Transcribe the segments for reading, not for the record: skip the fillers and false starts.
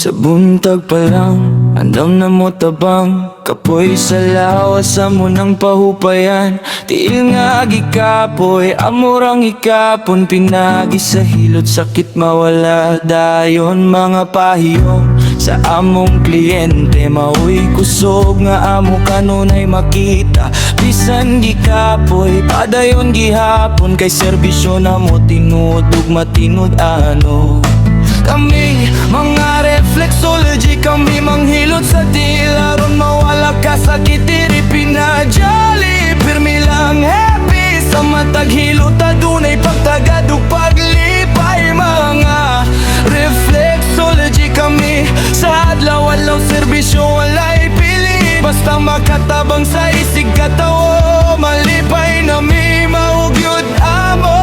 Sa buntag pa lang, andam na mo tabang kapoy sa lawas sa munang pahupayan. Tiil nga agikapoy, amurang ikapon. Pinagi sa hilot, sakit mawala dayon. Mga pahiyong sa among kliyente, mauy kusog nga amo kanunay makita. Bisan gikapoy, padayon gihapon. Kay serbisyo na mo tinudog matinud ano. Kami mga reflexology, kami manghilot sa dila. Ron mawala ka sa kitiri, pinajali. Pirmi lang happy sa matag hilot, adunay pagtagadog paglipay. Mga reflexology kami, sa adlaw-adlaw serbisyo walay pili. Basta makatabang sa isig katawo, malipay na mi maugyod amo.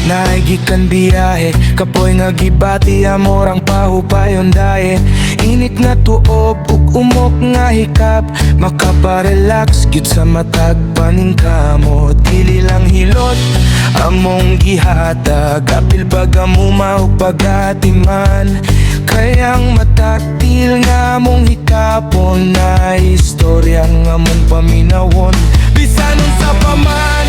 Naigikan biyahe, kapoy nga gibati amorang pahupayon daye. Init nga tuop, ug umok nga hikap, makaparelax gyud sa matag paningkamot. Dili lang hilot, among gihatag, apil pag-amuma ug pag-atiman. Kayang mataktil nga among hikapon, na istorya nga among paminawon. Bisan unsa pa man